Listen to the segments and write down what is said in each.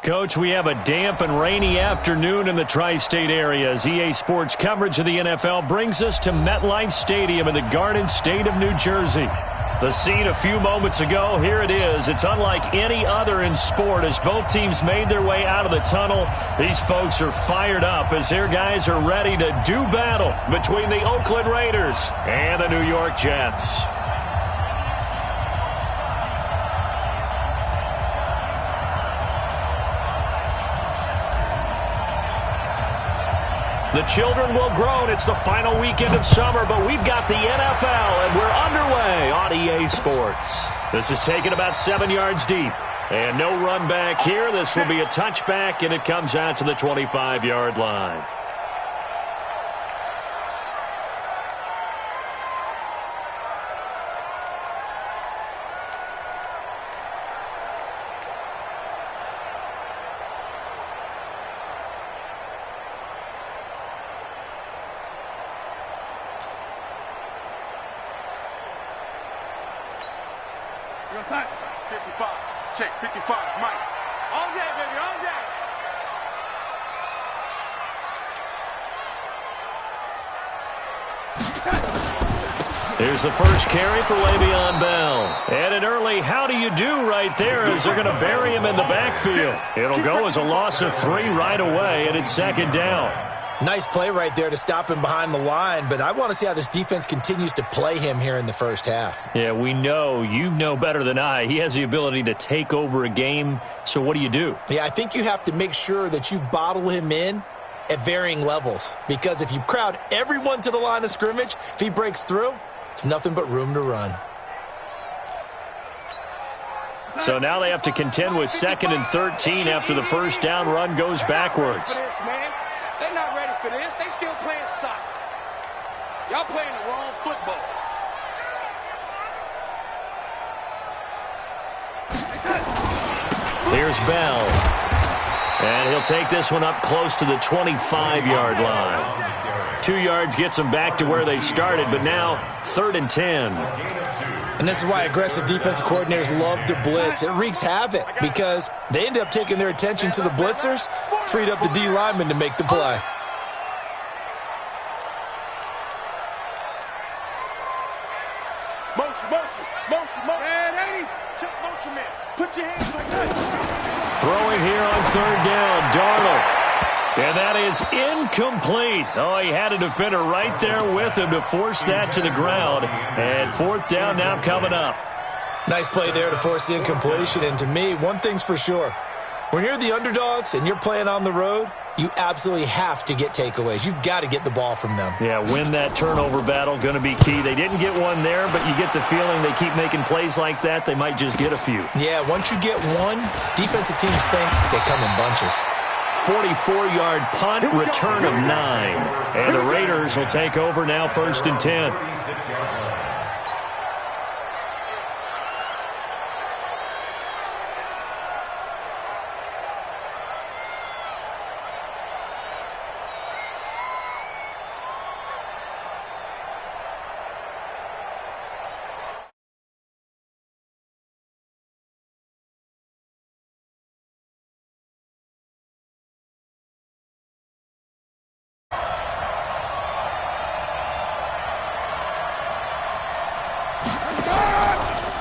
Coach, we have a damp and rainy afternoon in the tri-state area as EA Sports coverage of the NFL brings us to MetLife Stadium in the Garden State of New Jersey. The scene a few moments ago, here it is. It's unlike any other in sport as both teams made their way out of the tunnel. These folks are fired up as their guys are ready to do battle between the Oakland Raiders and the New York Jets. The children will groan. It's the final weekend of summer, but we've got the NFL, and we're underway on EA Sports. This is taken about 7 yards deep. And no run back here. This will be a touchback, and it comes out to the 25-yard line. Your side. 55. Check. 55. Mike. All day, baby. All day. Here's the first carry for Le'Veon Bell. And an early how do you do right there as they're going to bury him in the backfield. It'll go as a loss of 3 right away, and it's second down. Nice play right there to stop him behind the line, but I want to see how this defense continues to play him here in the first half. Yeah, we know. You know better than I. He has the ability to take over a game, so what do? Yeah, I think you have to make sure that you bottle him in at varying levels, because if you crowd everyone to the line of scrimmage, if he breaks through, it's nothing but room to run. So now they have to contend with 2nd and 13 after the first down run goes backwards. They're not ready for this. They still playing soccer. Y'all playing the wrong football. Here's Bell. And he'll take this one up close to the 25-yard line. 2 yards gets them back to where they started, but now 3rd and 10. And this is why aggressive defensive coordinators love to blitz. It wreaks havoc because they end up taking their attention to the blitzers, freed up the D lineman to make the play. Motion. Man, 80. Check motion, man. Put your hands like that. Throwing here on 3rd down, Darnold. And that is incomplete. Oh, he had a defender right there with him to force that to the ground. And 4th down now coming up. Nice play there to force the incompletion. And to me, one thing's for sure. When you're the underdogs and you're playing on the road, you absolutely have to get takeaways. You've got to get the ball from them. Yeah, win that turnover battle, going to be key. They didn't get one there, but you get the feeling they keep making plays like that, they might just get a few. Yeah, once you get one, defensive teams think they come in bunches. 44-yard punt, return of 9. And the Raiders will take over now 1st and 10.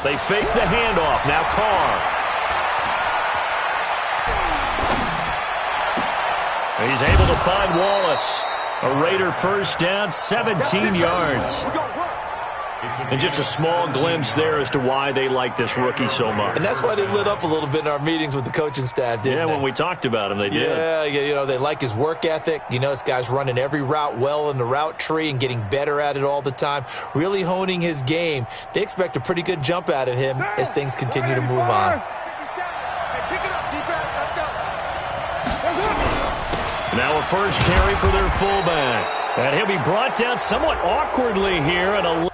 They fake the handoff. Now Carr. He's able to find Wallace. A Raider first down, 17 yards. And just a small glimpse there as to why they like this rookie so much. And that's why they lit up a little bit in our meetings with the coaching staff, didn't they? Yeah, when we talked about him, they did. Yeah, you know, they like his work ethic. You know, this guy's running every route well in the route tree and getting better at it all the time, really honing his game. They expect a pretty good jump out of him as things continue to move on. Now a first carry for their fullback. And he'll be brought down somewhat awkwardly here at a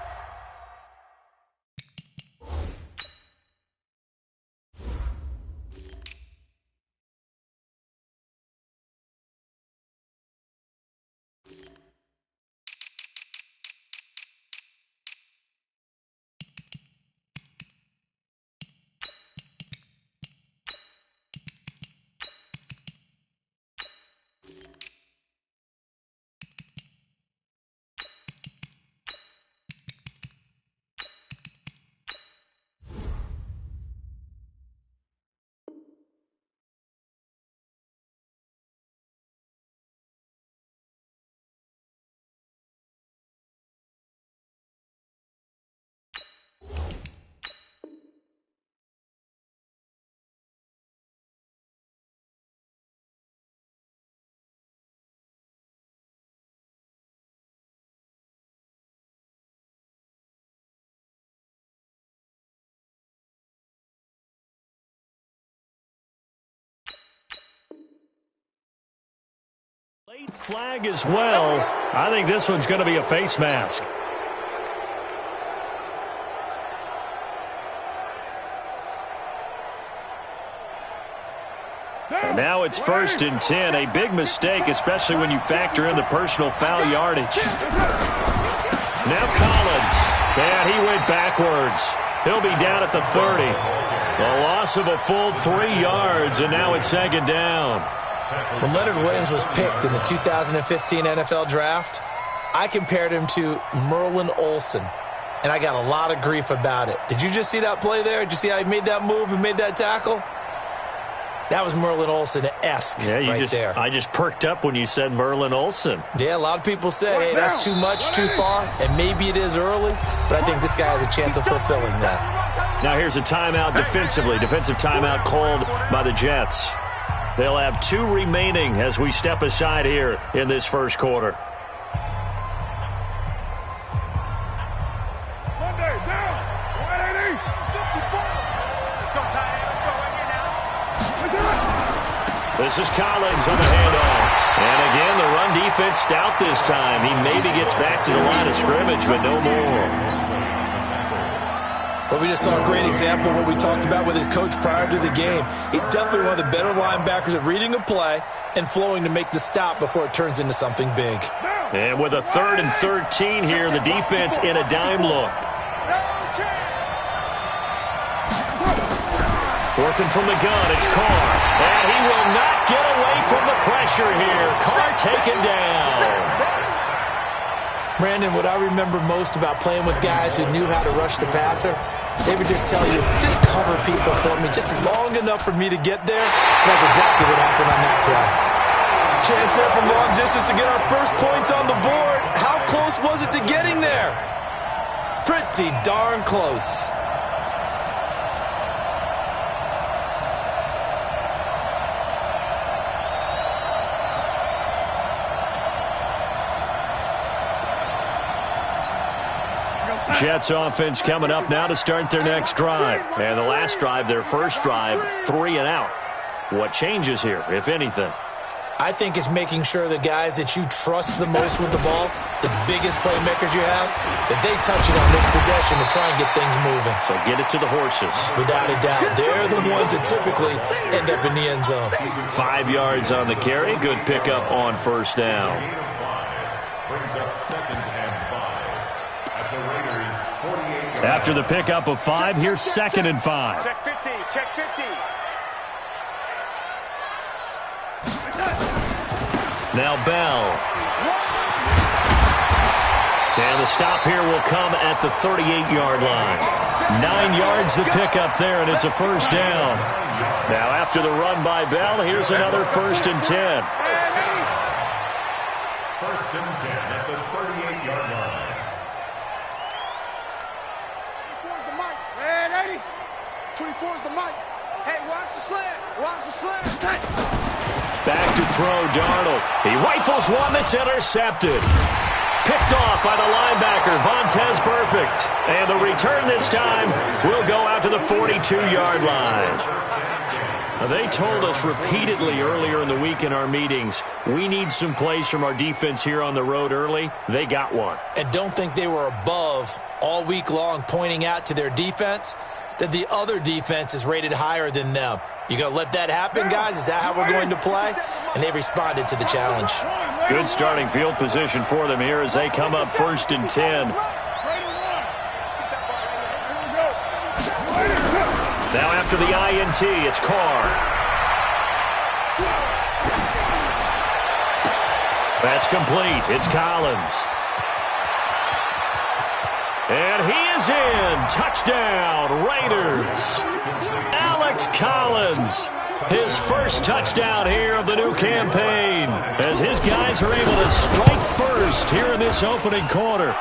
Late flag as well. I think this one's going to be a face mask. And now it's 1st and 10. A big mistake, especially when you factor in the personal foul yardage. Now Collins. And he went backwards. He'll be down at the 30. A loss of a full 3 yards, and now it's 2nd down. When Leonard Williams was picked in the 2015 NFL Draft, I compared him to Merlin Olsen, and I got a lot of grief about it. Did you just see that play there? Did you see how he made that move and made that tackle? That was Merlin Olsen-esque there. I just perked up when you said Merlin Olsen. Yeah, a lot of people say, hey, that's too much, too far, and maybe it is early, but I think this guy has a chance of fulfilling that. Now here's a timeout defensively. Defensive timeout called by the Jets. They'll have 2 remaining as we step aside here in this first quarter. This is Collins on the handoff. And again, the run defense stout this time. He maybe gets back to the line of scrimmage, but no more. Well, we just saw a great example of what we talked about with his coach prior to the game. He's definitely one of the better linebackers at reading a play and flowing to make the stop before it turns into something big. And with a 3rd and 13 here, the defense in a dime look. Working from the gun, it's Carr. And he will not get away from the pressure here. Carr taken down. Brandon, what I remember most about playing with guys who knew how to rush the passer, they would just tell you, just cover people for me, just long enough for me to get there. That's exactly what happened on that play. Chance there from long distance to get our first points on the board. How close was it to getting there? Pretty darn close. Jets offense coming up now to start their next drive. And the last drive, their first drive, 3 and out. What changes here, if anything? I think it's making sure the guys that you trust the most with the ball, the biggest playmakers you have, that they touch it on this possession to try and get things moving. So get it to the horses. Without a doubt. They're the ones that typically end up in the end zone. 5 yards on the carry. Good pickup on first down. Brings up 2nd and 5. After the pickup of 5, here's 2nd and 5. Check 50, check 50. Now Bell. And the stop here will come at the 38-yard line. 9 yards the pickup there, and it's a first down. Now after the run by Bell, here's another 1st and 10. 1st and 10 at the 38-yard line. 24 is the mic. Hey, watch the slant. Watch the slant. Back to throw, Darnold. He rifles one that's intercepted. Picked off by the linebacker, Vontaze Burfict. And the return this time will go out to the 42-yard line. Now, they told us repeatedly earlier in the week in our meetings, we need some plays from our defense here on the road early. They got one. And don't think they were above all week long pointing out to their defense that the other defense is rated higher than them. You going to let that happen, guys? Is that how we're going to play? And they responded to the challenge. Good starting field position for them here as they come up 1st and 10. Now after the INT, it's Carr. That's complete. It's Collins. And he is in. Touchdown, Raiders. Alex Collins, his first touchdown here of the new campaign, as his guys are able to strike first here in this opening quarter.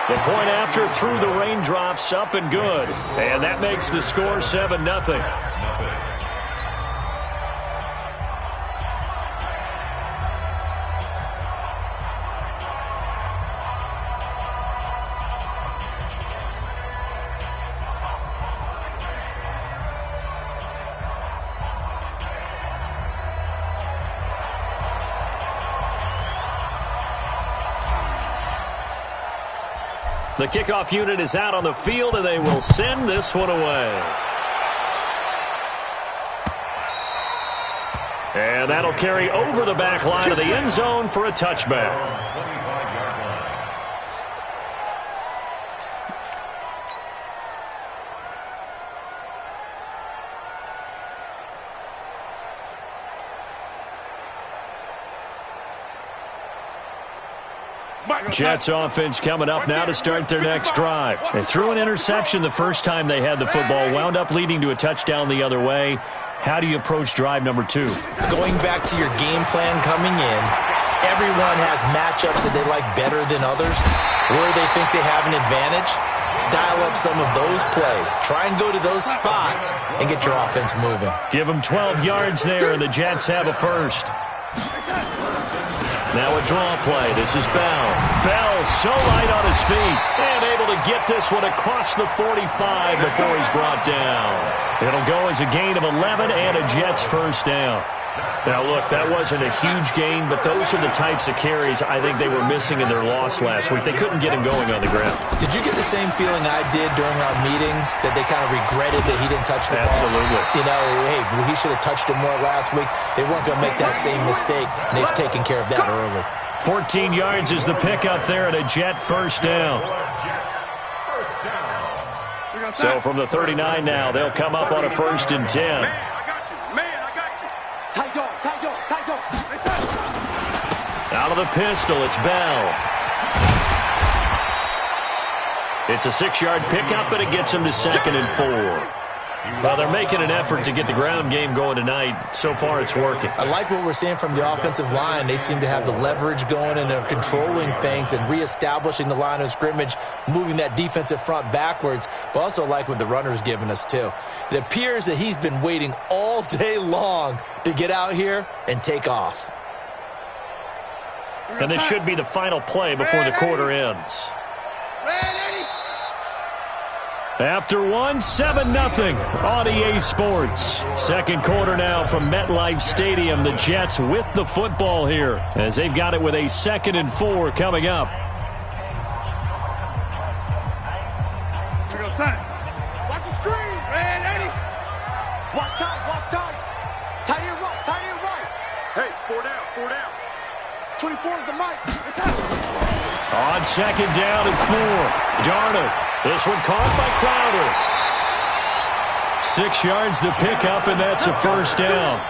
The point after through the raindrops, up and good. And that makes the score 7-0. The kickoff unit is out on the field, and they will send this one away. And that'll carry over the back line of the end zone for a touchback. Jets offense coming up now to start their next drive. They threw an interception the first time they had the football, wound up leading to a touchdown the other way. How do you approach drive number 2? Going back to your game plan coming in, everyone has matchups that they like better than others, where they think they have an advantage. Dial up some of those plays. Try and go to those spots and get your offense moving. Give them 12 yards there, and the Jets have a first. Now a draw play. This is Bell. Bell so light on his feet and able to get this one across the 45 before he's brought down. It'll go as a gain of 11 and a Jets first down. Now, look, that wasn't a huge gain, but those are the types of carries I think they were missing in their loss last week. They couldn't get him going on the ground. Did you get the same feeling I did during our meetings, that they kind of regretted that he didn't touch the ball? Absolutely. You know, hey, he should have touched it more last week. They weren't going to make that same mistake, and he's taking care of that early. 14 yards is the pickup there and a Jet first down. So from the 39 now, they'll come up on a 1st and 10. Out of the pistol, it's Bell. It's a 6-yard pickup, but it gets him to 2nd and 4. Well, they're making an effort to get the ground game going tonight. So far, it's working. I like what we're seeing from the offensive line. They seem to have the leverage going, and they're controlling things and reestablishing the line of scrimmage, moving that defensive front backwards, but also like what the runner's giving us, too. It appears that he's been waiting all day long to get out here and take off. And this should be the final play before the quarter ends. After 7-0 on EA Sports. Second quarter now from MetLife Stadium. The Jets with the football here as they've got it with a 2nd and 4 coming up. Watch the screen, man, Eddie. Watch tight. Tight end right. Hey, 4 down. 24 is the mic. On 2nd down and 4. Darnold. This one caught by Crowder. 6 yards the pickup, and that's a first down. A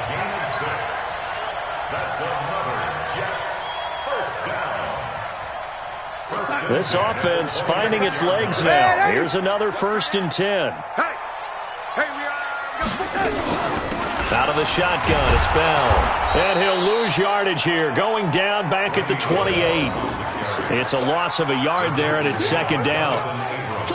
gain of 6. That's another Jets first down. This offense finding its legs now. Here's another 1st and 10. Out of the shotgun, it's Bell. And he'll lose yardage here, going down back at the 28. It's a loss of a yard there, and it's 2nd down.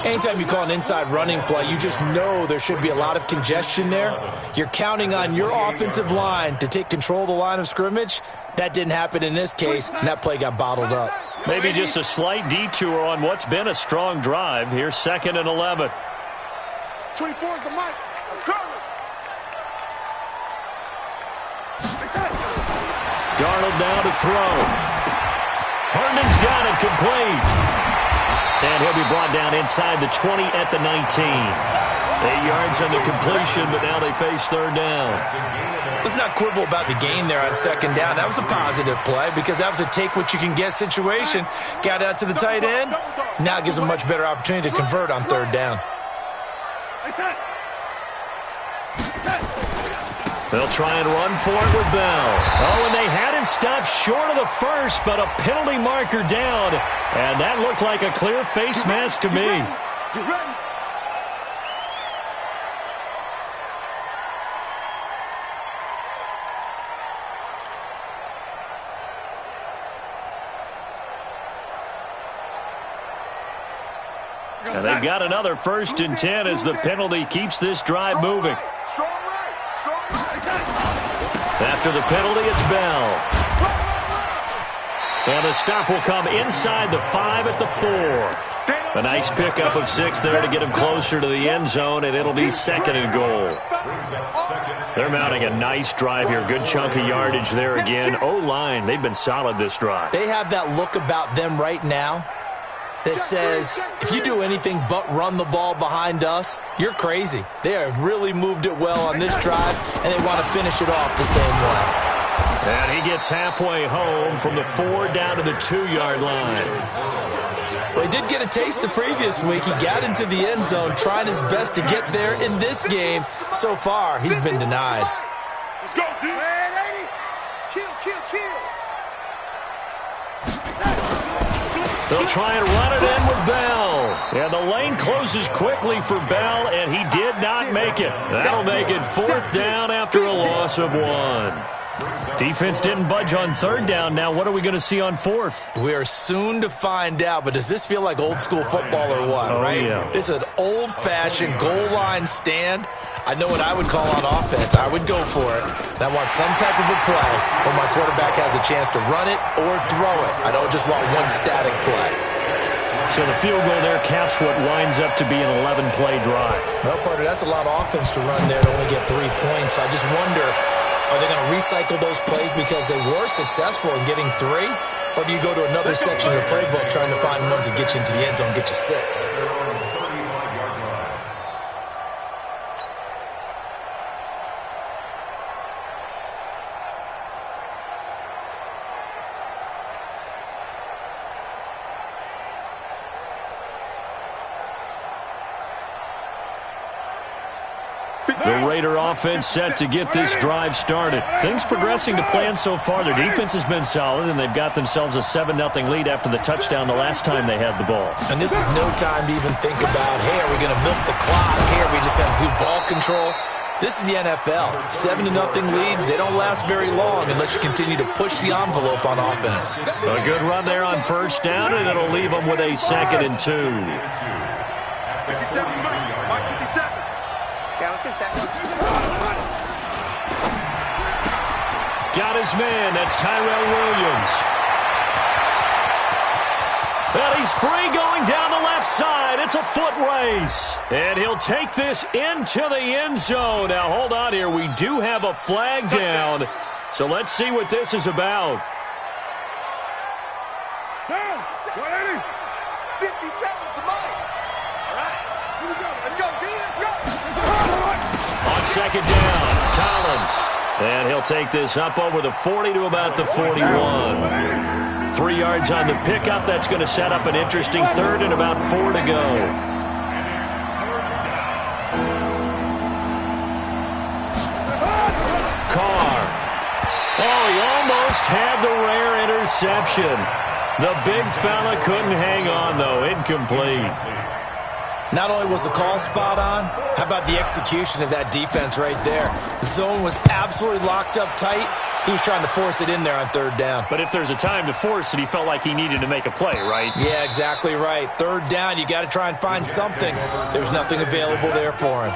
Anytime you call an inside running play, you just know there should be a lot of congestion there. You're counting on your offensive line to take control of the line of scrimmage. That didn't happen in this case, and that play got bottled up. Maybe just a slight detour on what's been a strong drive. Here's 2nd and 11. 24 is the mic. Darnold now to throw. Herndon's got it complete. And he'll be brought down inside the 20 at the 19. 8 yards on the completion, but now they face 3rd down. Let's not quibble about the gain there on 2nd down. That was a positive play because that was a take-what-you-can-get situation. Got out to the tight end. Now it gives them a much better opportunity to convert on 3rd down. They'll try and run for it with Bell. Oh, and they had him stopped short of the first, but a penalty marker down. And that looked like a clear face mask to me. And they've got another 1st and 10 as the penalty keeps this drive moving. After the penalty, it's Bell. And the stop will come inside the 5 at the 4. A nice pickup of 6 there to get him closer to the end zone, and it'll be 2nd and goal. They're mounting a nice drive here. Good chunk of yardage there again. O-line, they've been solid this drive. They have that look about them right now that says, if you do anything but run the ball behind us, you're crazy. They have really moved it well on this drive, and they want to finish it off the same way. And he gets halfway home from the 4 down to the 2-yard line. Well, he did get a taste the previous week. He got into the end zone, trying his best to get there in this game. So far, he's been denied. Let's go, dude. Kill. They'll try and run it in with Bell. And the lane closes quickly for Bell, and he did not make it. That'll make it 4th down after a loss of 1. Defense didn't budge on 3rd down. Now what are we going to see on 4th? We are soon to find out, but does this feel like old school football or what, right? Yeah. It's an old-fashioned goal line stand. I know what I would call on offense. I would go for it. And I want some type of a play where my quarterback has a chance to run it or throw it. I don't just want one static play. So the field goal there caps what winds up to be an 11-play drive. Well, partner, that's a lot of offense to run there to only get 3 points. I just wonder, are they going to recycle those plays because they were successful in getting 3? Or do you go to another section of the playbook trying to find ones that get you into the end zone and get you 6? The Raider offense set to get this drive started. Things progressing to plan so far. Their defense has been solid, and they've got themselves a 7-0 lead after the touchdown the last time they had the ball. And this is no time to even think about, hey, are we going to milk the clock? Hey, are we just going to do ball control? This is the NFL. 7-0 leads, they don't last very long unless you continue to push the envelope on offense. A good run there on 1st down, and it'll leave them with a 2nd and 2. 57, Mike, 57. Yeah, let's get a second. Got his man. That's Tyrell Williams. And he's free going down the left side. It's a foot race. And he'll take this into the end zone. Now, hold on here. We do have a flag down. So let's see what this is about. Down. 180. 57 for Mike. All right. Here we go. Let's go, D. Let's go. On 2nd down, Collins. And he'll take this up over the 40 to about the 41. 3 yards on the pickup. That's going to set up an interesting 3rd and about 4 to go. Carr. Oh, he almost had the rare interception. The big fella couldn't hang on, though. Incomplete. Not only was the call spot on, how about the execution of that defense right there? The zone was absolutely locked up tight. He was trying to force it in there on 3rd down. But if there's a time to force it, he felt like he needed to make a play, right? Yeah, exactly right. 3rd down, you got to try and find something. There's nothing available there for him.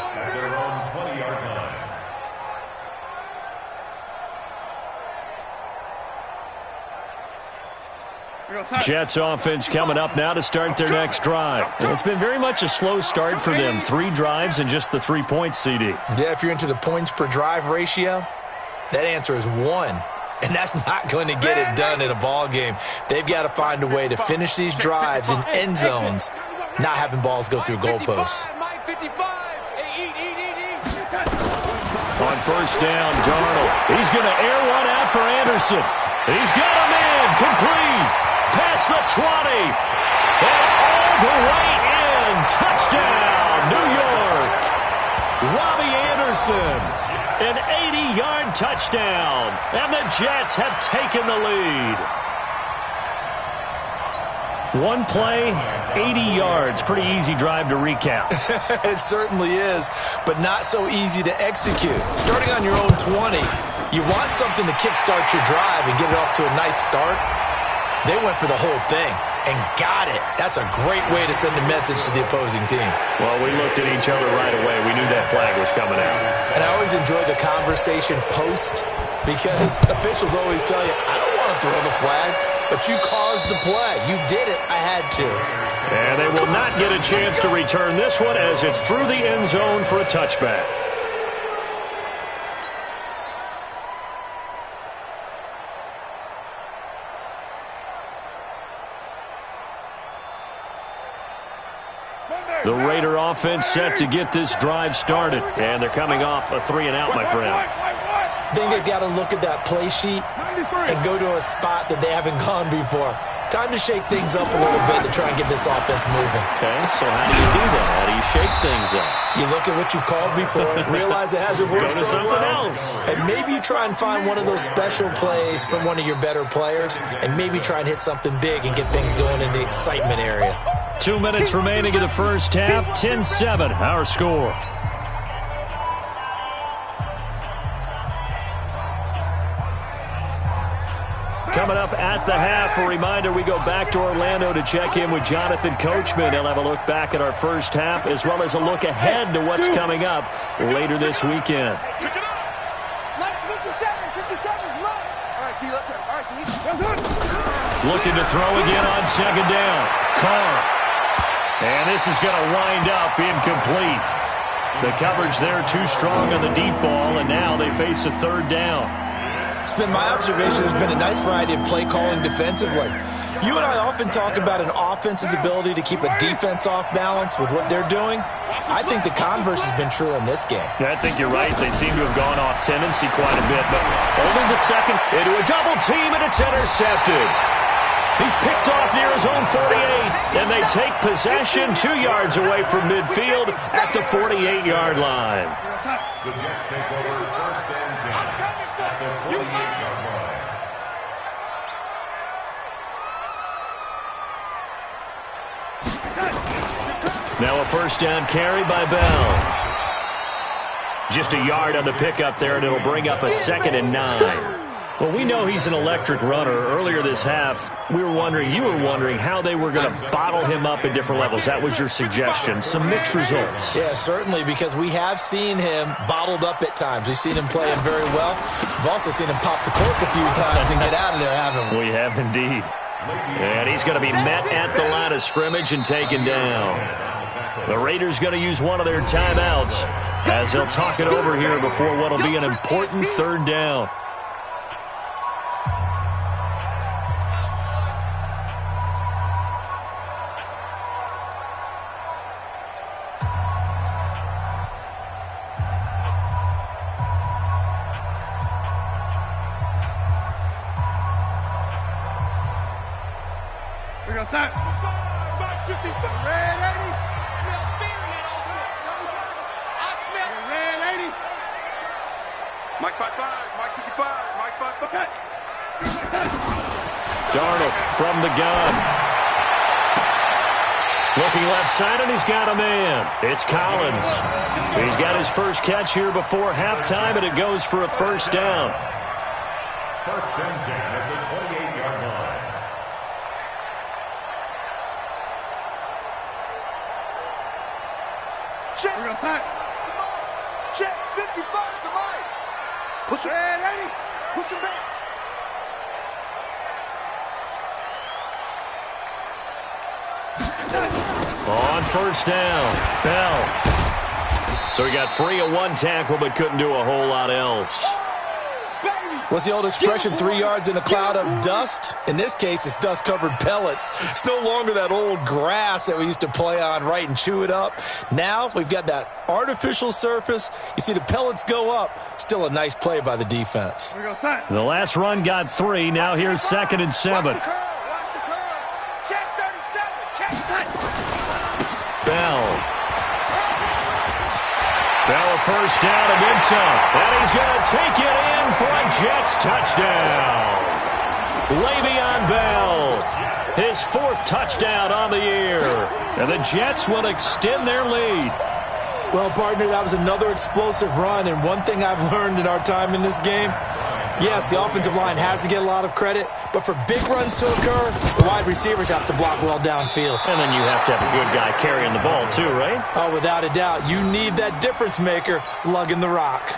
Jets offense coming up now to start their next drive. It's been very much a slow start for them. 3 drives and just the 3 points, CD. Yeah, if you're into the points per drive ratio, that answer is 1. And that's not going to get it done in a ball game. They've got to find a way to finish these drives in end zones, not having balls go through goalposts. On 1st down, Darnold. He's going to air one out for Anderson. He's got a man complete. Past the 20. And all the way in. Touchdown, New York. Robbie Anderson. An 80-yard touchdown. And the Jets have taken the lead. 1 play, 80 yards. Pretty easy drive to recap. It certainly is, but not so easy to execute. Starting on your own 20, you want something to kickstart your drive and get it off to a nice start. They went for the whole thing and got it. That's a great way to send a message to the opposing team. Well, we looked at each other right away. We knew that flag was coming out. And I always enjoy the conversation post because officials always tell you, I don't want to throw the flag, but you caused the play. You did it. I had to. And they will not get a chance to return this one as it's through the end zone for a touchback. The Raider offense set to get this drive started. And they're coming off a 3-and-out, my friend. I think they've got to look at that play sheet and go to a spot that they haven't gone before. Time to shake things up a little bit to try and get this offense moving. Okay, so how do you do that? How do you shake things up? You look at what you've called before, realize it hasn't worked Go to so something well, else. and maybe you try and find one of those special plays from one of your better players, and maybe try and hit something big and get things going in the excitement area. 2 minutes remaining in the first half. 10-7, our score. Coming up at the half, a reminder, we go back to Orlando to check in with Jonathan Coachman. He'll have a look back at our first half as well as a look ahead to what's coming up later this weekend. Pick it up. Minus 57. 57's right. All right, T, let's turn. All right, T. Looking to throw again on second down. Carr. And this is going to wind up incomplete. The coverage there too strong on the deep ball, and now they face a third down. It's been my observation there's been a nice variety of play calling defensively. You and I often talk about an offense's ability to keep a defense off balance with what they're doing. I think the converse has been true in this game. I think you're right. They seem to have gone off tendency quite a bit, but only the second into a double team, and it's intercepted. He's picked off near his own 48, and they take possession 2 yards away from midfield at the 48-yard line. The Jets take over first and 10 at the 48-yard line. Now a first down carry by Bell. Just a yard on the pickup there, and it'll bring up a 2nd and 9. Well, we know he's an electric runner. Earlier this half, you were wondering how they were going to bottle him up at different levels. That was your suggestion. Some mixed results. Yeah, certainly, because we have seen him bottled up at times. We've seen him playing very well. We've also seen him pop the cork a few times and get out of there, haven't we? We have indeed. And he's going to be met at the line of scrimmage and taken down. The Raiders going to use one of their timeouts as they'll talk it over here before what will be an important third down. We're going to start. Back 55. Red 80. Smell fear in that offense. I smell red 80. Mike 55. Mike 55. Mike 55. Darnold from the gun. Looking left side, and he's got a man. It's Collins. He's got his first catch here before halftime, and it goes for a first down. First and 10 at the 28-yard line. Check. We're going to start. Check. 55 to Mike. Push him. Red 80. Push him back. On first down, Bell. So he got free of one tackle but couldn't do a whole lot else. What's the old expression, 3 yards in a cloud of dust? In this case, it's dust-covered pellets. It's no longer that old grass that we used to play on, right, and chew it up. Now we've got that artificial surface. You see the pellets go up. Still a nice play by the defense. The last run got 3. Now here's 2nd and 7. Watch the curls. Check 37. Check. Bell. Bell a first down and then some. And he's going to take it in for a Jets touchdown. Le'Veon Bell, his 4th touchdown on the year. And the Jets will extend their lead. Well, partner, that was another explosive run. And one thing I've learned in our time in this game, yes, the offensive line has to get a lot of credit, but for big runs to occur, the wide receivers have to block well downfield. And then you have to have a good guy carrying the ball too, right? Oh, without a doubt. You need that difference maker lugging the rock.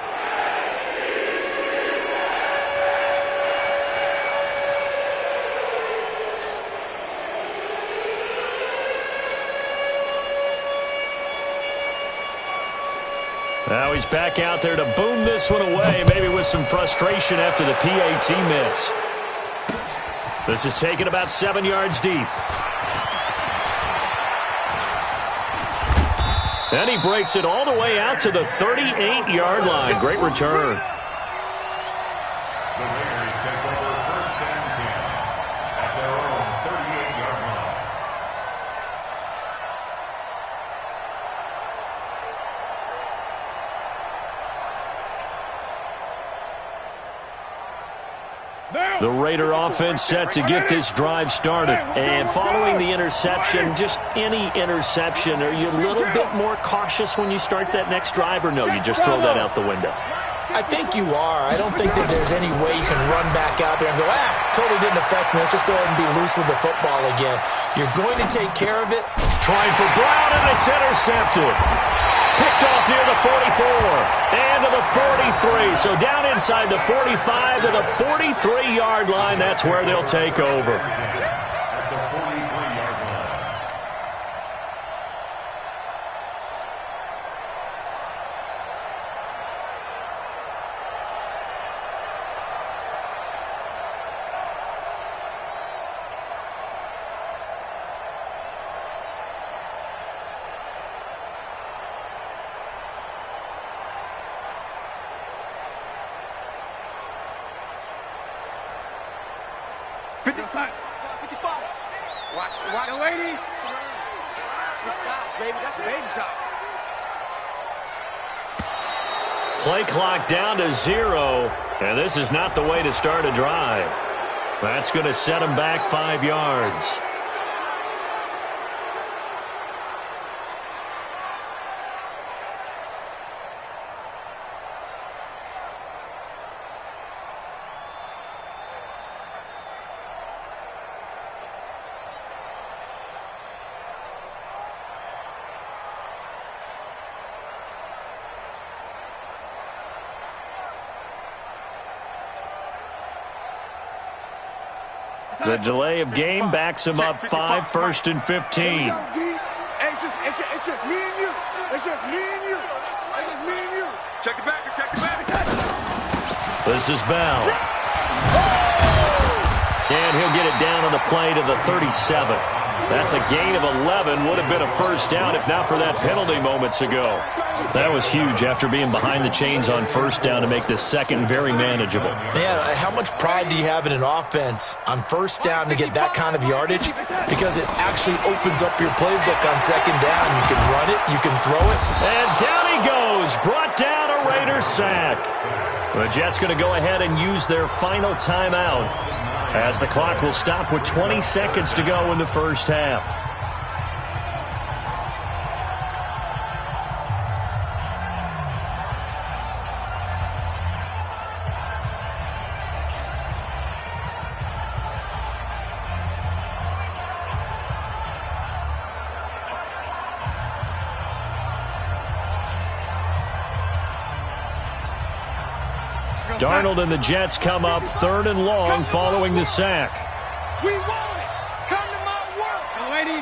Now he's back out there to boom this one away, maybe with some frustration after the PAT miss. This is taken about 7 yards deep. And he breaks it all the way out to the 38-yard line. Great return. The Raiders take over first and 10 at their own 38-yard line. The Raider offense set to get this drive started. And following the interception, just any interception, are you a little bit more cautious when you start that next drive, or no, you just throw that out the window? I think you are. I don't think that there's any way you can run back out there and go, totally didn't affect me. Let's just go ahead and be loose with the football again. You're going to take care of it. Trying for Brown, and it's intercepted. Picked off near the 44 and to the 43. So down inside the 45 to the 43-yard line. That's where they'll take over. At the 43-yard line. Watch the lady. Good shot, baby. That's a baby shot. Play clock down to 0, and this is not the way to start a drive. That's going to set them back 5 yards. The delay of game backs him up 5, 1st and 15. It's just me and you. It's just me and you. It's just me and you. Check it back. Check it back. This is Bell. And he'll get it down on the play to the 37. That's a gain of 11. Would have been a first down if not for that penalty moments ago. That was huge after being behind the chains on first down to make this second very manageable. Yeah, how much pride do you have in an offense on first down to get that kind of yardage? Because it actually opens up your playbook on second down. You can run it, you can throw it. And down he goes. Brought down a Raiders sack. The Jets going to go ahead and use their final timeout as the clock will stop with 20 seconds to go in the first half. Darnold and the Jets come up 3rd and long following the sack. We want it. Come to my work, lady.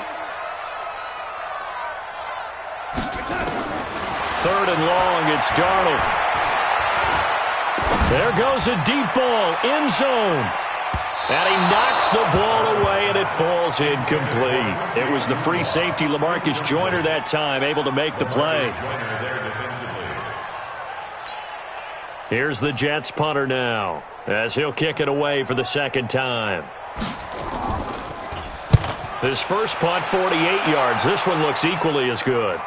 3rd and long, it's Darnold. There goes a deep ball, end zone. And he knocks the ball away, and it falls incomplete. It was the free safety, LaMarcus Joyner, that time, able to make the play. Here's the Jets punter now, as he'll kick it away for the second time. His first punt, 48 yards. This one looks equally as good.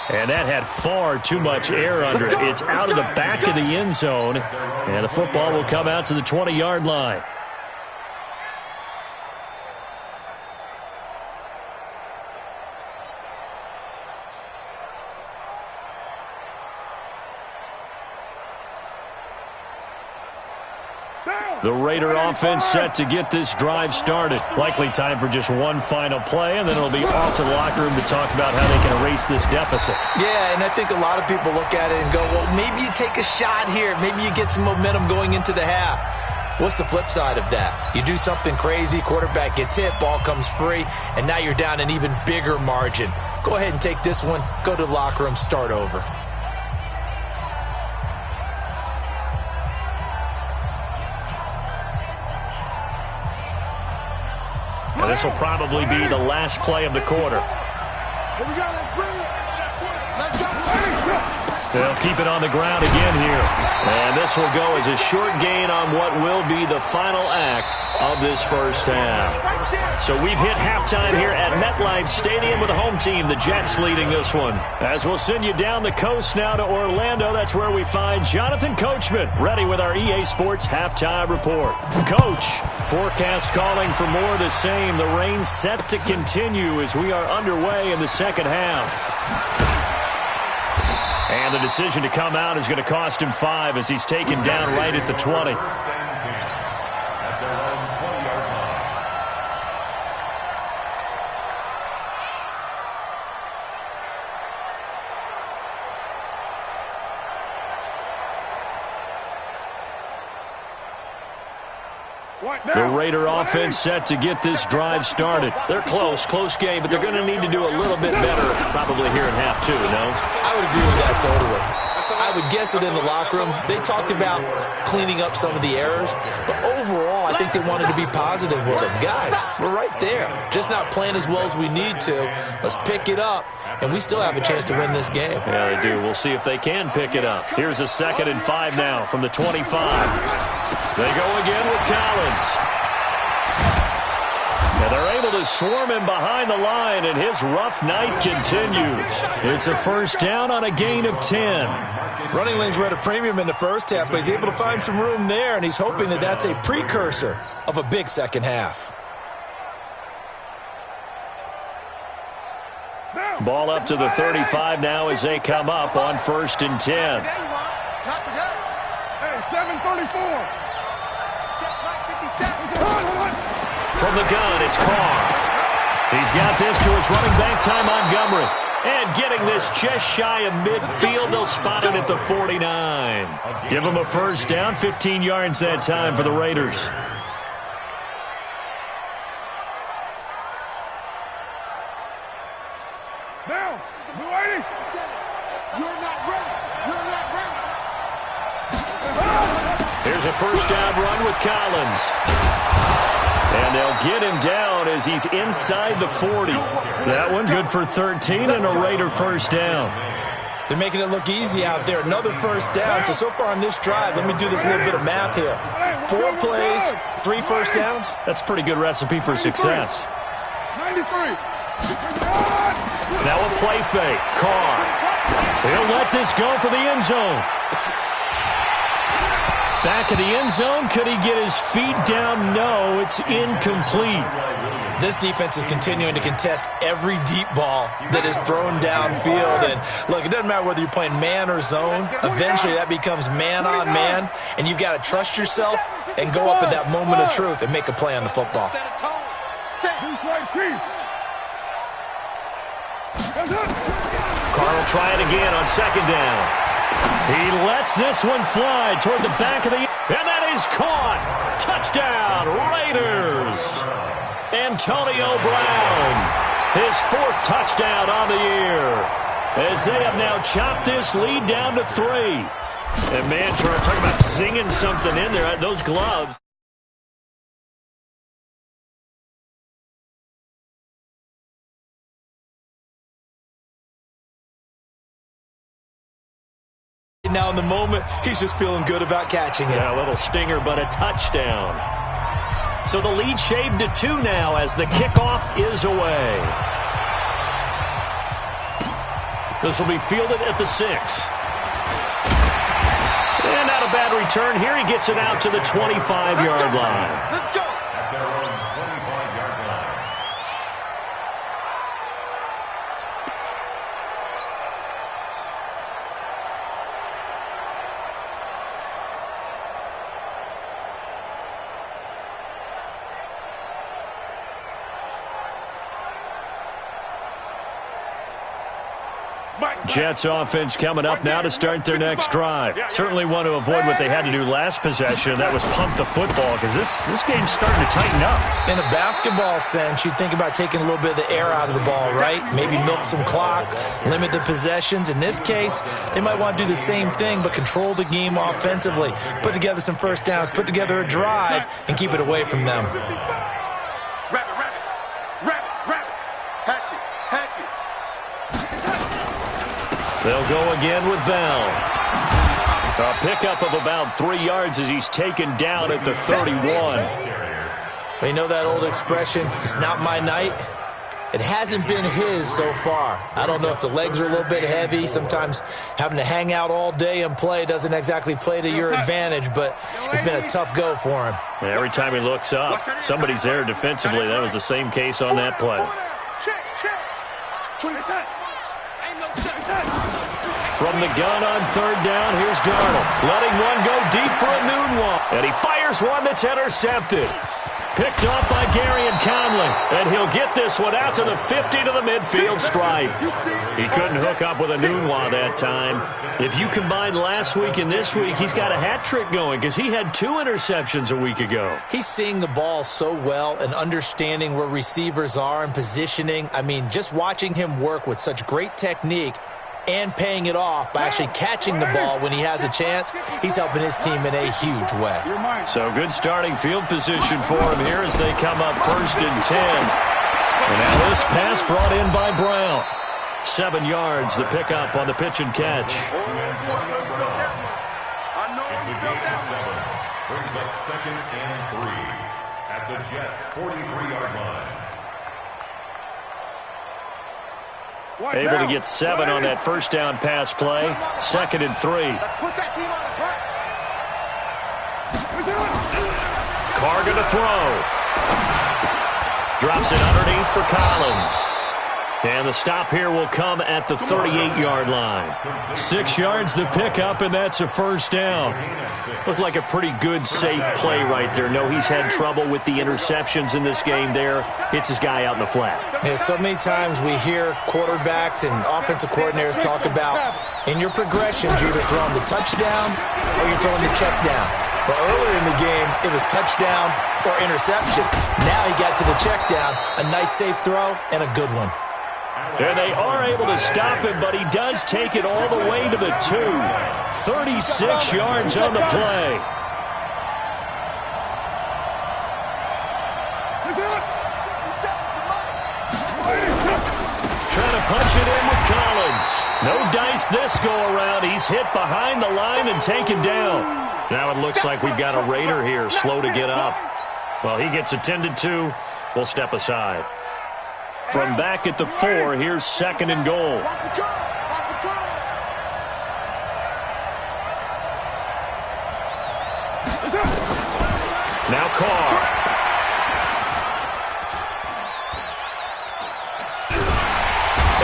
And that had far too much air under it. It's out of the back of the end zone, and the football will come out to the 20-yard line. The Raider offense set to get this drive started. Likely time for just one final play, and then it'll be off to the locker room to talk about how they can erase this deficit. Yeah, and I think a lot of people look at it and go, well, maybe you take a shot here. Maybe you get some momentum going into the half. What's the flip side of that? You do something crazy, quarterback gets hit, ball comes free, and now you're down an even bigger margin. Go ahead and take this one, go to the locker room, start over. And this will probably be the last play of the quarter. Here we go, let's bring it. They'll keep it on the ground again here. And this will go as a short gain on what will be the final act of this first half. So we've hit halftime here at MetLife Stadium with the home team, the Jets, leading this one. As we'll send you down the coast now to Orlando, that's where we find Jonathan Coachman, ready with our EA Sports halftime report. Coach, forecast calling for more of the same. The rain set to continue as we are underway in the second half. And the decision to come out is going to cost him 5 as he's taken down right at the 20. At their own 20-yard line. The Raider offense set to get this drive started. They're close game, but they're going to need to do a little bit better probably here in half 2, no? I would agree with that totally. I would guess it in the locker room. They talked about cleaning up some of the errors, but overall, I think they wanted to be positive with them. Guys, we're right there. Just not playing as well as we need to. Let's pick it up, and we still have a chance to win this game. Yeah, they do. We'll see if they can pick it up. Here's a 2nd and 5 now from the 25. They go again with Collins. And they're able to swarm him behind the line, and his rough night continues. It's a first down on a gain of 10. Running lanes were at a premium in the first half, but he's able to find some room there, and he's hoping that that's a precursor of a big second half. Ball up to the 35 now as they come up on 1st and 10. Hey, 734. From the gun, it's Carr. He's got this to his running back, Ty Montgomery. And getting this just shy of midfield, they'll spot it at the 49. Give him a first down, 15 yards that time for the Raiders. Now, Blue 80. You're not ready. You're not ready. Here's a first down run with Collins. And they'll get him down as he's inside the 40. That one good for 13 and a Raider first down. They're making it look easy out there. Another first down. So far on this drive, let me do this little bit of math here. 4 plays, 3 first downs. That's a pretty good recipe for success. 93. Now a play fake. Carr. He'll let this go for the end zone. Back of the end zone. Could he get his feet down? No, it's incomplete. This defense is continuing to contest every deep ball that is thrown downfield. And look, it doesn't matter whether you're playing man or zone. Eventually that becomes man on man. And you've got to trust yourself and go up at that moment of truth and make a play on the football. Carr will try it again on 2nd down. He lets this one fly toward the back of the... And that is caught! Touchdown, Raiders! Antonio Brown, his 4th touchdown on the year. As they have now chopped this lead down to 3. And man, Troy, talking about singing something in there. Those gloves... Now in the moment, he's just feeling good about catching it. Yeah, a little stinger, but a touchdown. So the lead shaved to 2 now as the kickoff is away. This will be fielded at the 6. And not a bad return here. He gets it out to the 25-yard line. Let's go. At their own 25-yard line. Jets offense coming up now to start their next drive. Certainly want to avoid what they had to do last possession. That was pump the football because this game's starting to tighten up. In a basketball sense, you think about taking a little bit of the air out of the ball, right? Maybe milk some clock, limit the possessions. In this case, they might want to do the same thing but control the game offensively. Put together some first downs, put together a drive, and keep it away from them. They'll go again with Bell. A pickup of about 3 yards as he's taken down at the 31. You know that old expression, it's not my night? It hasn't been his so far. I don't know if the legs are a little bit heavy. Sometimes having to hang out all day and play doesn't exactly play to your advantage, but it's been a tough go for him. Every time he looks up, somebody's there defensively. That was the same case on that play. From the gun on third down, here's Darnold. Letting one go deep for a noon one. And he fires one that's intercepted. Picked off by Gary and Conley. And he'll get this one out to the 50 to the midfield stripe. He couldn't hook up with a Nunwa that time. If you combine last week and this week, he's got a hat trick going because he had 2 interceptions a week ago. He's seeing the ball so well and understanding where receivers are and positioning. I mean, just watching him work with such great technique and paying it off by actually catching the ball when he has a chance, he's helping his team in a huge way. So good starting field position for him here as they come up 1st and 10. And now this pass brought in by Brown. 7 yards, the pickup on the pitch and catch. It's a gain of 7. Brings up 2nd and 3 at the Jets' 43-yard line. Able to get 7 on that first down pass play. 2nd and 3. Carr going to throw. Drops it underneath for Collins. And the stop here will come at the 38-yard line. 6 yards the pickup, and that's a first down. Looked like a pretty good, safe play right there. No, he's had trouble with the interceptions in this game there. Hits his guy out in the flat. Yeah, so many times we hear quarterbacks and offensive coordinators talk about in your progressions, you're either throwing the touchdown or you're throwing the check down. But earlier in the game, it was touchdown or interception. Now he got to the check down, a nice safe throw, and a good one. And they are able to stop him, but he does take it all the way to the 2. 36 yards on the play. Trying to punch it in with Collins. No dice this go around. He's hit behind the line and taken down. Now it looks like we've got a Raider here, slow to get up. Well, he gets attended to. We'll step aside. From back at the 4, here's 2nd and goal. Now Carr.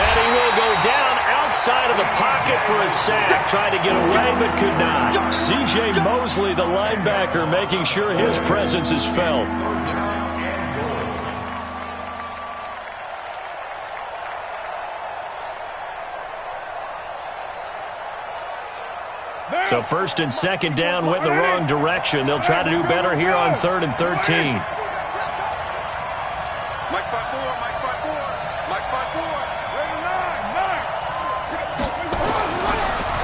And he will go down outside of the pocket for a sack. Tried to get away but could not. C.J. Mosley, the linebacker, making sure his presence is felt. So 1st and 2nd down went in the wrong direction. They'll try to do better here on 3rd and 13. Mike 5-4, Mike 5-4, Mike 5-4.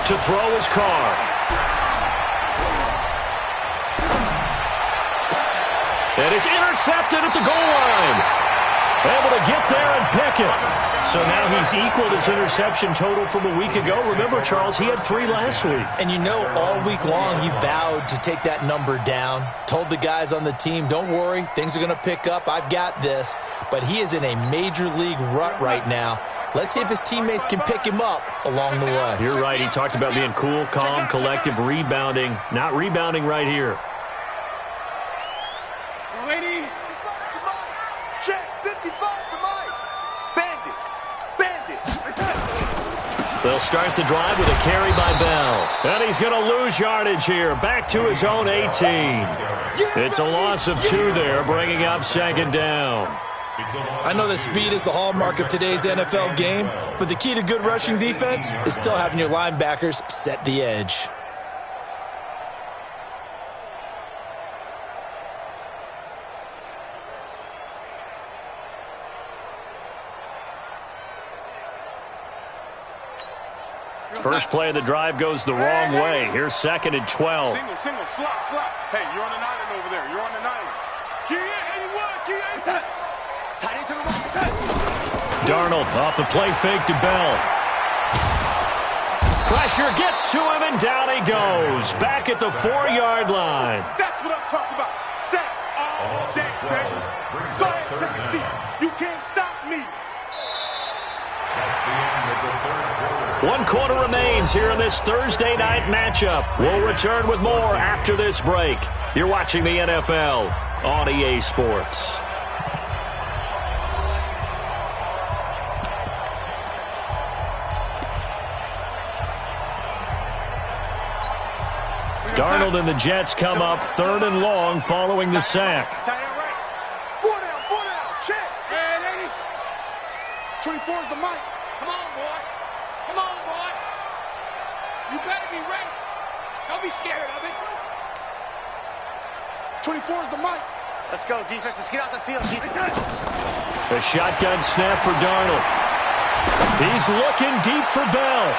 To throw is Carr. And it's intercepted at the goal line. Able to get there and pick it. So now he's equaled his interception total from a week ago. Remember, Charles, he had 3 last week. And you know, all week long he vowed to take that number down. Told the guys on the team, don't worry, things are going to pick up. I've got this. But he is in a major league rut right now. Let's see if his teammates can pick him up along the way. You're right. He talked about being cool, calm, collective, rebounding. Not rebounding right here. They'll start the drive with a carry by Bell. And he's going to lose yardage here. Back to his own 18. It's a loss of 2 there, bringing up 2nd down. I know that speed is the hallmark of today's NFL game, but the key to good rushing defense is still having your linebackers set the edge. First play of the drive goes the wrong way. Here's 2nd and 12. Single, slot. Hey, you're on an island over there. You're on an island. Darnold off the play fake to Bell. Pressure gets to him, and down he goes. Back at the 4-yard line. That's what I'm talking about. Sacks all day, baby. Go ahead, take a seat. You can't stop me. That's the end of the third quarter. 1 quarter remains here in this Thursday night matchup. We'll return with more after this break. You're watching the NFL on EA Sports. Darnold and the Jets come up 3rd and long following the sack. Tight end right. 4 down, check. And 80. 24 is the mic. Come on, boy. Come on, boy. You better be ready. Don't be scared of it. 24 is the mic. Let's go, defense. Let's get out the field. A shotgun snap for Darnold. He's looking deep for Bell.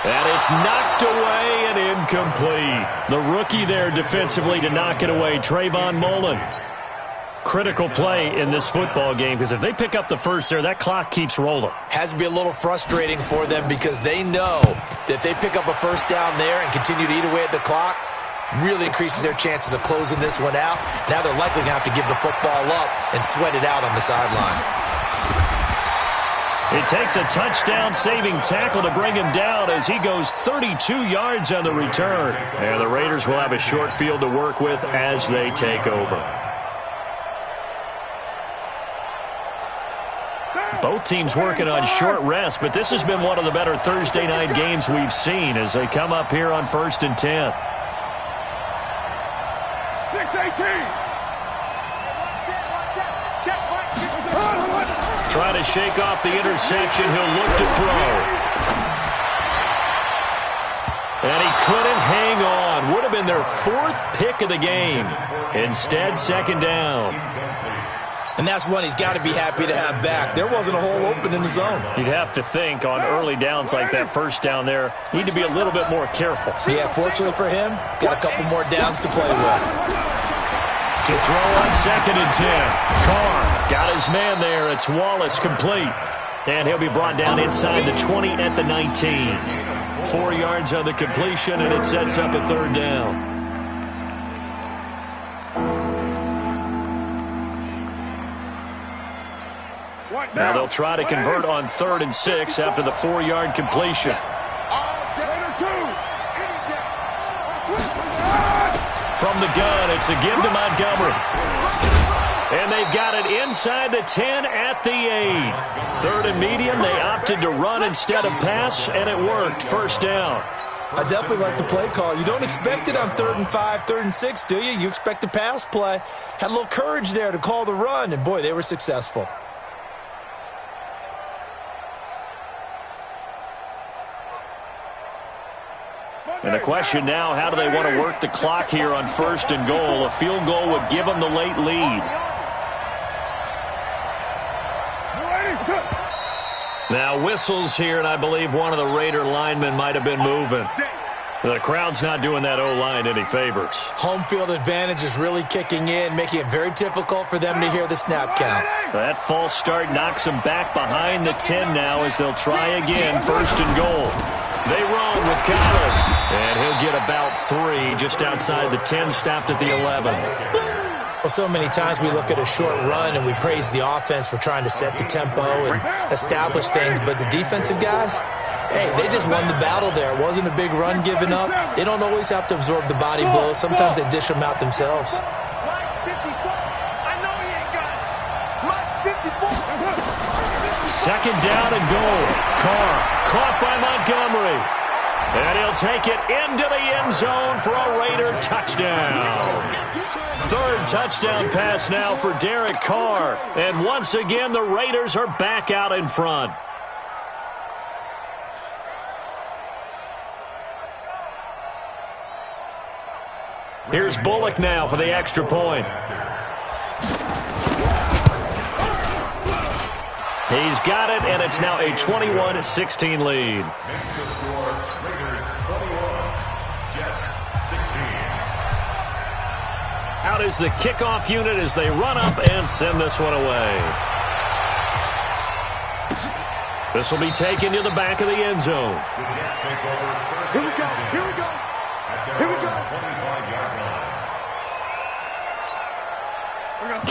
And it's knocked away and incomplete. The rookie there defensively to knock it away, Trayvon Mullen. Critical play in this football game because if they pick up the first there, that clock keeps rolling. Has to be a little frustrating for them because they know that they pick up a first down there and continue to eat away at the clock, really increases their chances of closing this one out. Now they're likely going to have to give the football up and sweat it out on the sideline. It takes a touchdown-saving tackle to bring him down as he goes 32 yards on the return. And the Raiders will have a short field to work with as they take over. Both teams working on short rest, but this has been one of the better Thursday night games we've seen as they come up here on 1st and 10. 6-18. Trying to shake off the interception. He'll look to throw. And he couldn't hang on. Would have been their 4th pick of the game. Instead, 2nd down. And that's one he's got to be happy to have back. There wasn't a hole open in the zone. You'd have to think on early downs like that first down there, need to be a little bit more careful. Yeah, fortunately for him, got a couple more downs to play with. To throw on 2nd and 10. Carr got his man there. It's Wallace complete. And he'll be brought down inside the 20 at the 19. 4 yards on the completion, and it sets up a 3rd down. Now they'll try to convert on 3rd and 6 after the 4-yard completion. From the gun, it's a give to Montgomery. And they've got it inside the 10 at the 8. 3rd and medium, they opted to run instead of pass, and it worked. 1st down. I definitely like the play call. You don't expect it on 3rd and 5, 3rd and 6, do you? You expect a pass play. Had a little courage there to call the run, and boy, they were successful. And the question now, how do they want to work the clock here on 1st and goal? A field goal would give them the late lead. Now whistles here, and I believe one of the Raider linemen might have been moving. The crowd's not doing that O-line any favors. Home field advantage is really kicking in, making it very difficult for them to hear the snap count. That false start knocks them back behind the 10 now as they'll try again, 1st and goal. They run with Collins, and he'll get about 3 just outside the 10, stopped at the 11. Well, so many times we look at a short run and we praise the offense for trying to set the tempo and establish things, but the defensive guys, hey, they just won the battle there. It wasn't a big run given up. They don't always have to absorb the body blows. Sometimes they dish them out themselves. Second down and goal. Carr caught by Montgomery. And he'll take it into the end zone for a Raider touchdown. 3rd touchdown pass now for Derek Carr. And once again, the Raiders are back out in front. Here's Bullock now for the extra point. He's got it, and it's now a 21-16 lead. Out is the kickoff unit as they run up and send this one away. This will be taken to the back of the end zone. Here we go. Here we go. Here we go.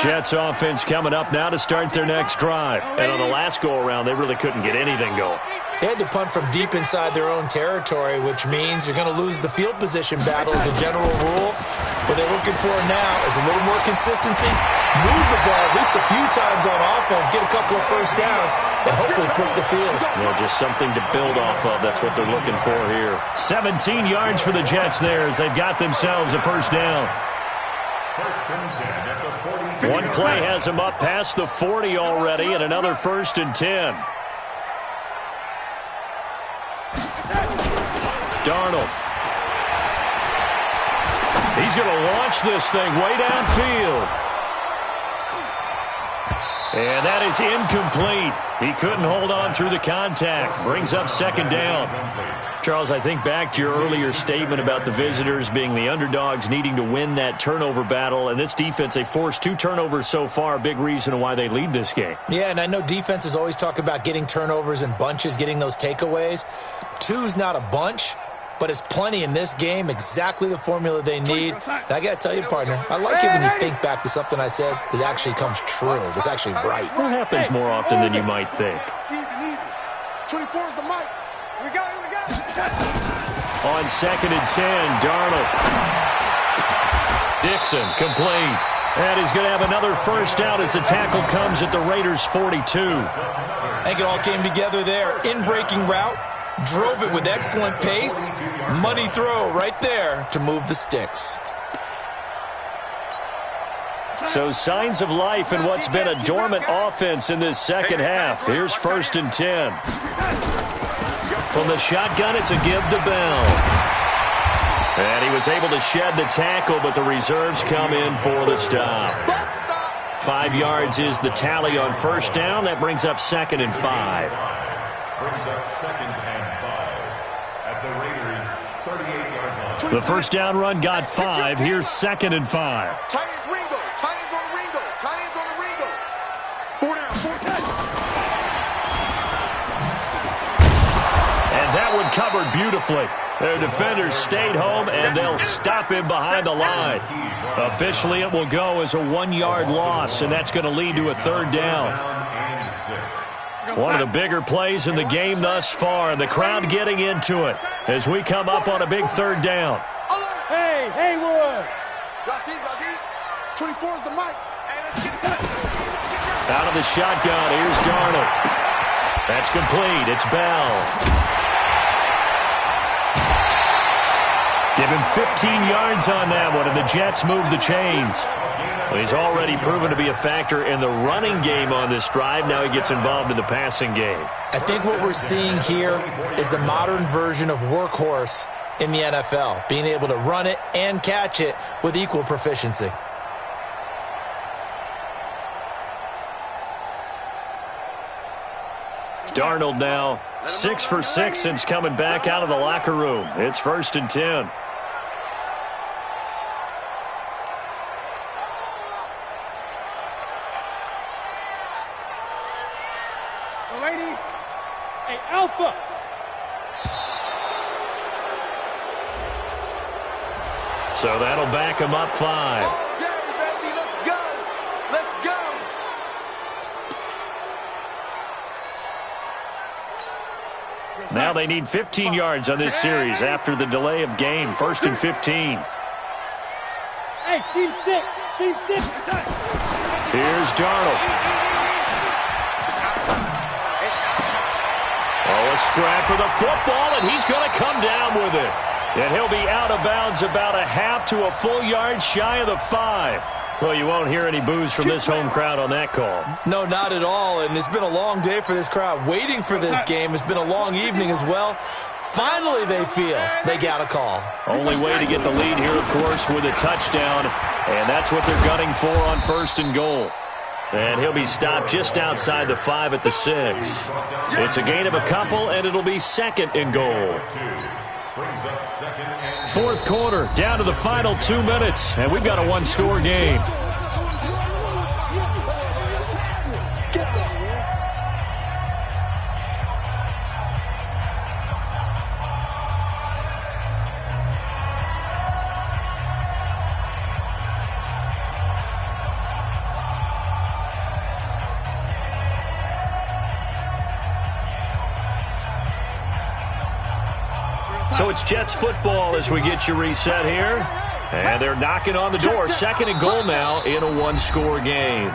Jets offense coming up now to start their next drive. And on the last go-around, they really couldn't get anything going. They had to punt from deep inside their own territory, which means you're going to lose the field position battle as a general rule. What they're looking for now is a little more consistency, move the ball at least a few times on offense, get a couple of first downs, and hopefully flip the field. Well, just something to build off of. That's what they're looking for here. 17 yards for the Jets there as they've got themselves a first down. One play has them up past the 40 already, and another 1st and 10. Darnold. He's going to launch this thing way downfield. And that is incomplete. He couldn't hold on through the contact. Brings up 2nd down. Charles, I think back to your earlier statement about the visitors being the underdogs needing to win that turnover battle. And this defense, they forced 2 turnovers so far. Big reason why they lead this game. Yeah, and I know defenses always talk about getting turnovers in bunches, getting those takeaways. 2's not a bunch, but it's plenty in this game, exactly the formula they need. And I got to tell you, partner, I like it when you think back to something I said that actually comes true, that's actually right. What happens more often than you might think? 24 is the mic. Here we go, here we go. On 2nd and 10, Darnold. Dixon, complete. And he's going to have another first down as the tackle comes at the Raiders' 42. I think it all came together there. In-breaking route. Drove it with excellent pace. Money throw right there to move the sticks. So signs of life in what's been a dormant offense in this second half. Here's 1st and 10. From the shotgun, it's a give to Bell. And he was able to shed the tackle, but the reserves come in for the stop. 5 yards is the tally on first down. That brings up 2nd and 5. Brings up 2nd and 5 at the Raiders' 38-yard line. The first down run got 5. Here's 2nd and 5. Tight ends Ringo. Tight ends on Ringo. Tight ends on the Ringo. 4 down. 4 down. And that one covered beautifully. Their defenders stayed home, and they'll stop him behind the line. Officially, it will go as a 1-yard loss, and that's going to lead to a 3rd down. One of the bigger plays in the game thus far, and the crowd getting into it as we come up on a big 3rd down. Hey, Haywood. Drop deep, drop deep. 24 is the mic. Out of the shotgun, here's Darnold. That's complete. It's Bell. Give him 15 yards on that one, and the Jets move the chains. Well, he's already proven to be a factor in the running game on this drive. Now he gets involved in the passing game. I think what we're seeing here is the modern version of workhorse in the NFL, being able to run it and catch it with equal proficiency. Darnold now 6 for 6 since coming back out of the locker room. It's 1st and 10. Lady, hey, Alpha. So that'll back him up 5. Go, baby, let's go. Let's go. Now they need 15 yards on this series after the delay of game. 1st and 15. Hey, Team 6. Team 6. Here's Darnold. Oh, a scrap for the football, and he's going to come down with it. And he'll be out of bounds about a half to a full yard shy of the 5. Well, you won't hear any boos from this home crowd on that call. No, not at all, and it's been a long day for this crowd. Waiting for this game. It's been a long evening as well. Finally, they feel they got a call. Only way to get the lead here, of course, with a touchdown, and that's what they're gunning for on 1st and goal. And he'll be stopped just outside the 5 at the 6. It's a gain of a couple, and it'll be 2nd and goal. 4th quarter, down to the final 2 minutes, and we've got a 1-score game. So it's Jets football as we get you reset here. And they're knocking on the door. 2nd and goal now in a one-score game.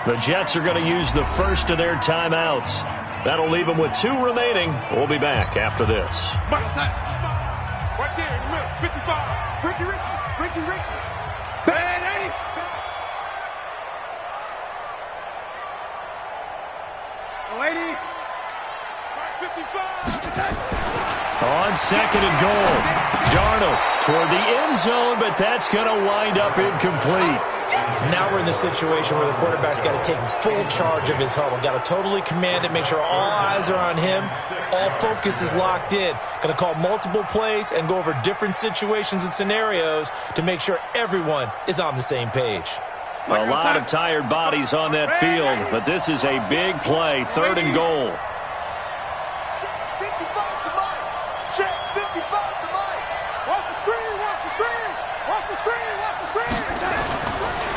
The Jets are going to use the first of their timeouts. That'll leave them with 2 remaining. We'll be back after this. Right there in the middle, 55. Ricky. Bad 80. Lady. 55. On 2nd and goal, Darnold toward the end zone, but that's going to wind up incomplete. Now we're in the situation where the quarterback's got to take full charge of his huddle. Got to totally command it, make sure all eyes are on him. All focus is locked in. Going to call multiple plays and go over different situations and scenarios to make sure everyone is on the same page. A lot of tired bodies on that field, but this is a big play, 3rd and goal.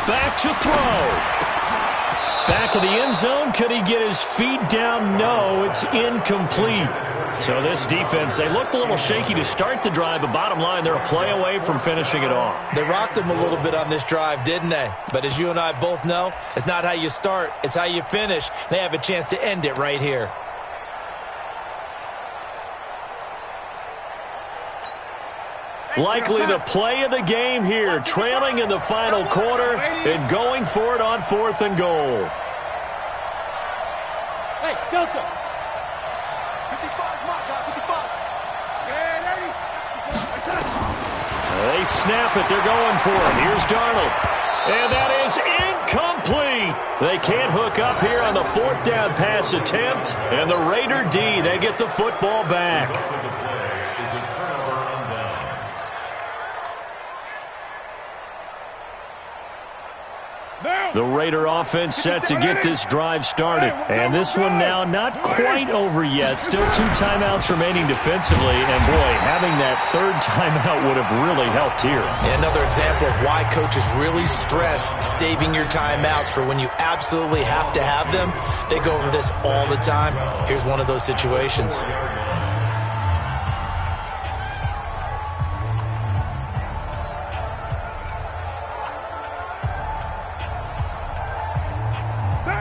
Back to throw. Back of the end zone. Could he get his feet down? No, it's incomplete. So this defense, they looked a little shaky to start the drive, but bottom line, they're a play away from finishing it off. They rocked him a little bit on this drive, didn't they? But as you and I both know, it's not how you start, it's how you finish. They have a chance to end it right here. Likely the play of the game here, trailing in the final quarter and going for it on 4th and goal. Hey, Delta. 55, my guy, 55. They snap it. They're going for it. Here's Darnold. And that is incomplete. They can't hook up here on the 4th down pass attempt. And the Raider D, they get the football back. The Raider offense set to get this drive started. And this one now not quite over yet. Still 2 timeouts remaining defensively. And, boy, having that 3rd timeout would have really helped here. And another example of why coaches really stress saving your timeouts for when you absolutely have to have them. They go over this all the time. Here's one of those situations.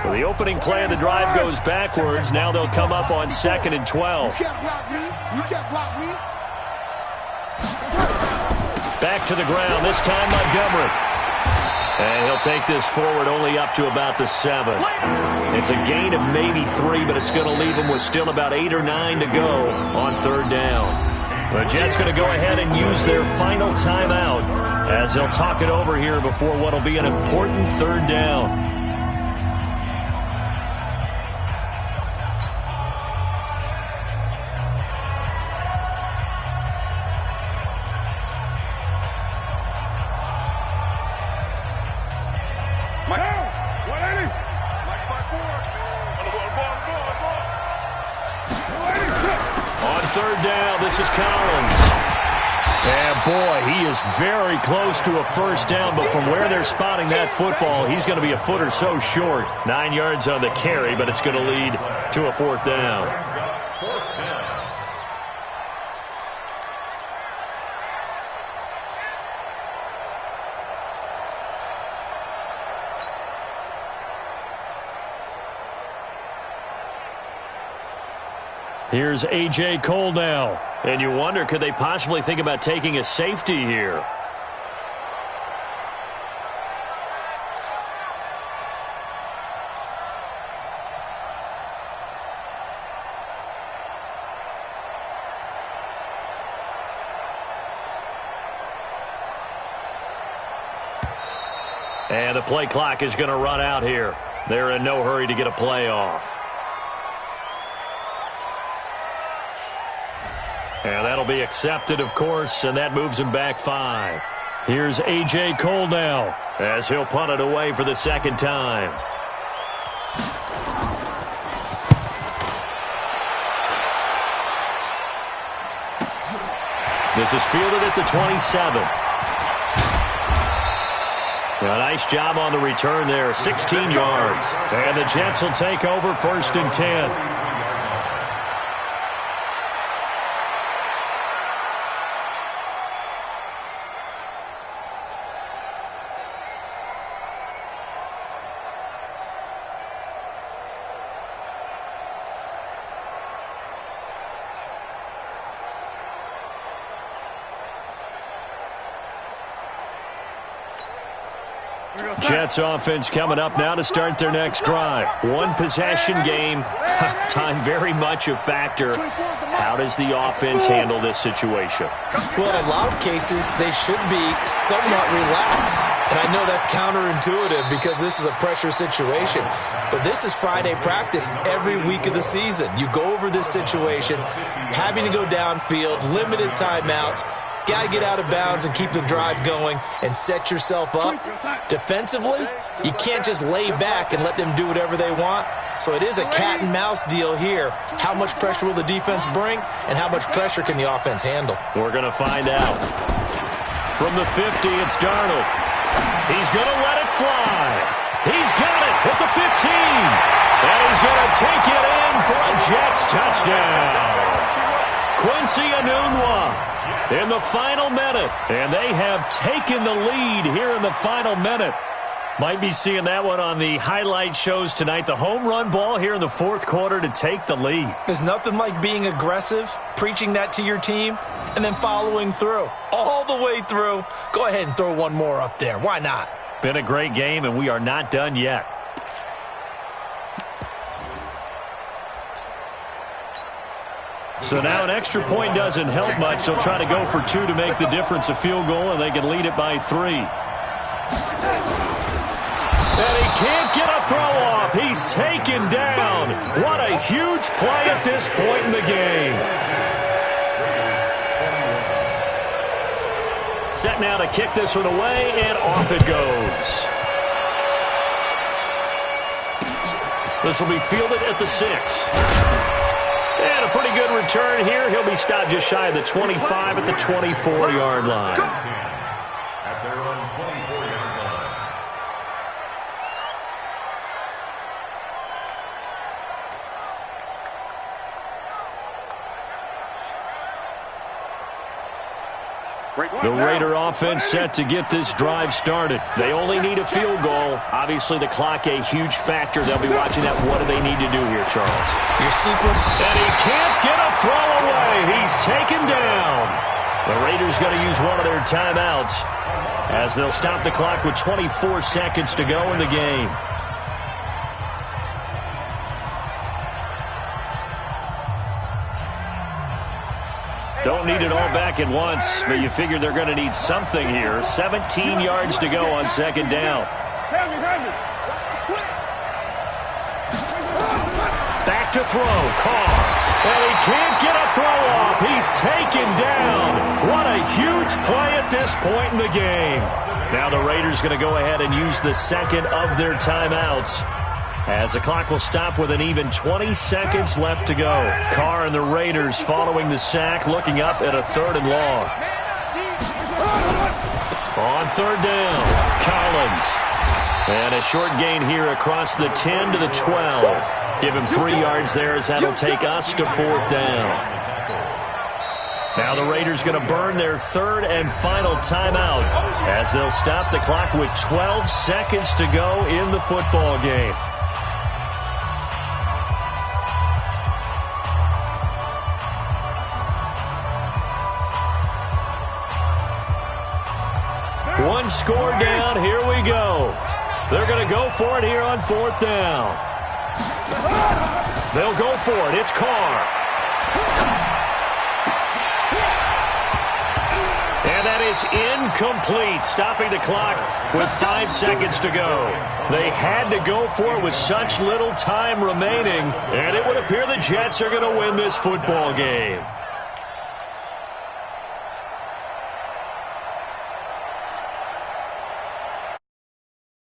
So the opening play of the drive goes backwards. Now they'll come up on 2nd and 12. You can't block me. You can't block me. Back to the ground, this time Montgomery. And he'll take this forward only up to about the 7. It's a gain of maybe 3, but it's going to leave them with still about 8 or 9 to go on 3rd down. The Jets going to go ahead and use their final timeout as they'll talk it over here before what will be an important 3rd down. He is very close to a 1st down, but from where they're spotting that football, he's going to be a foot or so short. 9 yards on the carry, but it's going to lead to a 4th down. Here's A.J. Cole now. And you wonder, could they possibly think about taking a safety here? And the play clock is going to run out here. They're in no hurry to get a play off. And that'll be accepted, of course, and that moves him back 5. Here's A.J. Cole now as he'll punt it away for the 2nd time. This is fielded at the 27. A nice job on the return there, 16 yards. And the Jets will take over 1st and 10. 10. Jets offense coming up now to start their next drive. One possession game. Time very much a factor. How does the offense handle this situation? Well, in a lot of cases, they should be somewhat relaxed. And I know that's counterintuitive because this is a pressure situation. But this is Friday practice every week of the season. You go over this situation, having to go downfield, limited timeouts. Got to get out of bounds and keep the drive going and set yourself up. Defensively, you can't just lay back and let them do whatever they want. So it is a cat and mouse deal here. How much pressure will the defense bring and how much pressure can the offense handle? We're going to find out. From the 50, it's Darnold. He's going to let it fly. He's got it at the 15. And he's going to take it in for a Jets touchdown. Quincy Enunwa in the final minute, and they have taken the lead here in the final minute. Might be seeing that one on the highlight shows tonight. The home run ball here in the fourth quarter to take the lead. There's nothing like being aggressive, preaching that to your team, and then following through. All the way through. Go ahead and throw one more up there. Why not? Been a great game, and we are not done yet. So now an extra point doesn't help much. They'll try to go for 2 to make the difference a field goal, and they can lead it by 3. And he can't get a throw off. He's taken down. What a huge play at this point in the game. Set now to kick this one away, and off it goes. This will be fielded at the 6. And a pretty good return here. He'll be stopped just shy of the 25 at the 24-yard line. At their own 24-yard line. The Raider offense set to get this drive started. They only need a field goal. Obviously, the clock a huge factor. They'll be watching that. What do they need to do here, Charles? Your sequence. And he can't get a throw away. He's taken down. The Raiders going to use one of their timeouts as they'll stop the clock with 24 seconds to go in the game. Don't need it all back at once, but you figure they're going to need something here. 17 yards to go on second down. Back to throw, Carr. And he can't get a throw off. He's taken down. What a huge play at this point in the game. Now the Raiders going to go ahead and use the second of their timeouts, as the clock will stop with an even 20 seconds left to go. Carr and the Raiders following the sack, looking up at a 3rd and long. On 3rd down, Collins. And a short gain here across the 10 to the 12. Give him 3 yards there as that'll take us to 4th down. Now the Raiders going to burn their 3rd and final timeout as they'll stop the clock with 12 seconds to go in the football game. One score down, here we go. They're going to go for it here on 4th down. They'll go for it, it's Carr. And that is incomplete, stopping the clock with 5 seconds to go. They had to go for it with such little time remaining, and it would appear the Jets are going to win this football game.